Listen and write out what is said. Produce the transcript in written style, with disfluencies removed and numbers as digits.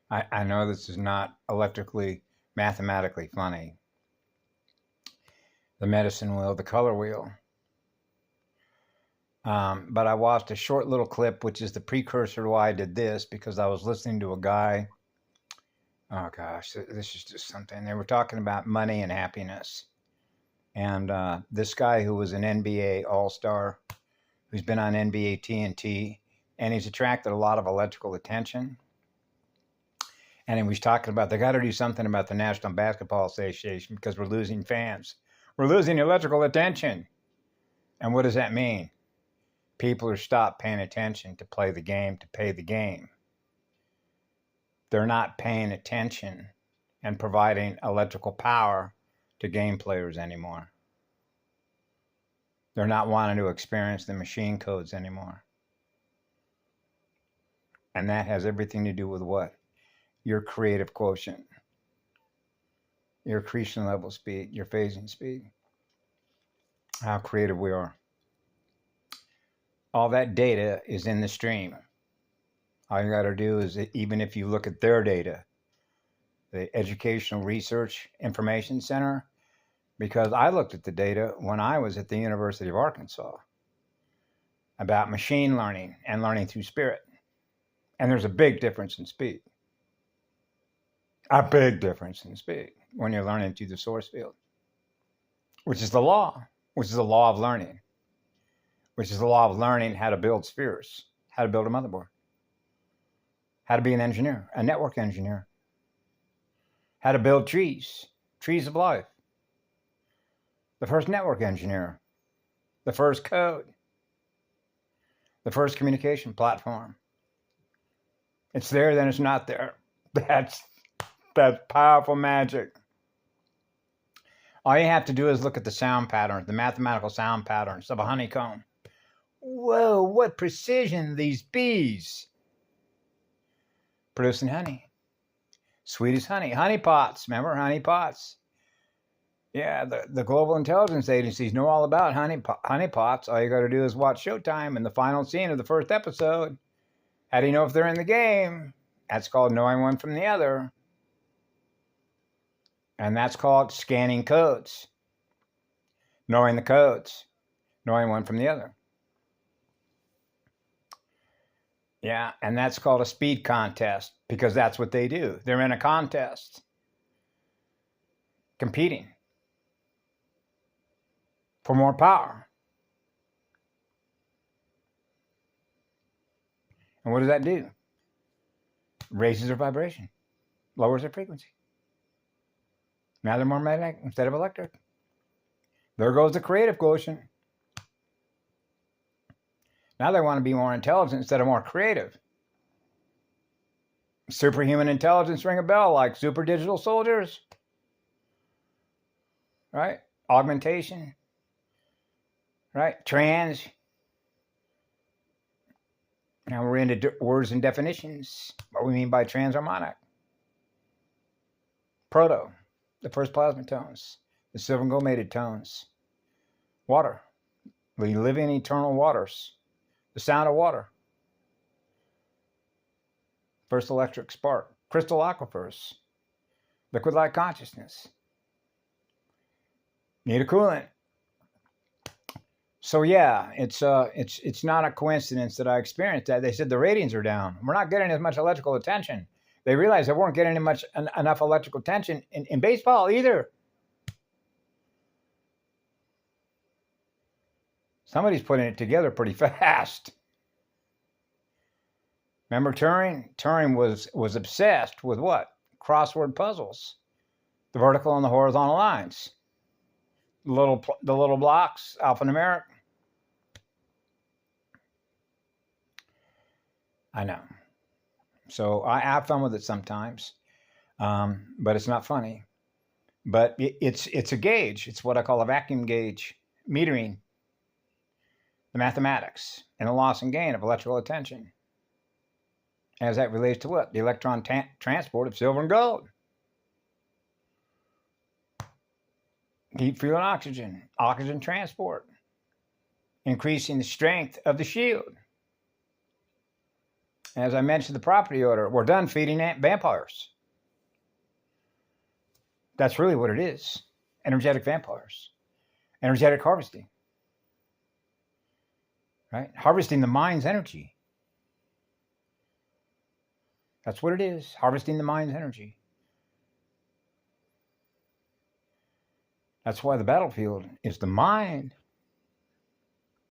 I know this is not electrically, mathematically funny. The medicine wheel, the color wheel. But I watched a short little clip, which is the precursor to why I did this, because I was listening to a guy. Oh gosh, this is just something. They were talking about money and happiness. And this guy who was an NBA All-Star, who's been on NBA TNT, and he's attracted a lot of electrical attention. And he was talking about they got to do something about the National Basketball Association because we're losing fans. We're losing electrical attention. And what does that mean? People are stopped paying attention to play the game, to pay the game. They're not paying attention and providing electrical power to game players anymore. They're not wanting to experience the machine codes anymore. And that has everything to do with what? Your creative quotient, your accretion level speed, your phasing speed, how creative we are. All that data is in the stream. All you got to do is, even if you look at their data, the Educational Research Information Center, because I looked at the data when I was at the University of Arkansas about machine learning and learning through spirit. And there's a big difference in speed. A big difference in speed when you're learning through the source field, which is the law, which is the law of learning, which is the law of learning how to build spheres, how to build a motherboard, how to be an engineer, a network engineer, how to build trees of life. The first network engineer, the first code, the first communication platform. It's there, then it's not there. That's powerful magic. All you have to do is look at the sound patterns, the mathematical sound patterns of a honeycomb. Whoa, what precision, these bees producing honey. Sweet as honey. Honey pots, remember honey pots? Yeah, the global intelligence agencies know all about honey pots. All you got to do is watch Showtime in the final scene of the first episode. How do you know if they're in the game? That's called knowing one from the other. And that's called scanning codes. Knowing the codes. Knowing one from the other. Yeah, and that's called a speed contest because that's what they do. They're in a contest. Competing for more power. And what does that do? Raises their vibration. Lowers their frequency. Now they're more magnetic instead of electric. There goes the creative quotient. Now they want to be more intelligent instead of more creative. Superhuman intelligence, ring a bell, like super digital soldiers. Right? Augmentation. Right? Trans. Now we're into words and definitions. What we mean by transharmonic. Proto. The first plasma tones, the silver and gold mated tones, water, the living eternal waters, the sound of water, first electric spark, crystal aquifers, liquid light consciousness, need a coolant. So yeah, it's not a coincidence that I experienced that. They said the ratings are down. We're not getting as much electrical attention. They realized they weren't getting enough electrical attention in baseball either. Somebody's putting it together pretty fast. Remember Turing? Turing was obsessed with what? Crossword puzzles. The vertical and the horizontal lines. The little blocks, alphanumeric. I know. So I have fun with it sometimes, but it's not funny. But it's a gauge. It's what I call a vacuum gauge, metering the mathematics and the loss and gain of electrical attention. As that relates to what? The electron transport of silver and gold. Heat, fuel, and oxygen. Oxygen transport. Increasing the strength of the shield. As I mentioned, the property owner, we're done feeding vampires. That's really what it is. Energetic vampires. Energetic harvesting. Right? Harvesting the mind's energy. That's what it is. Harvesting the mind's energy. That's why the battlefield is the mind.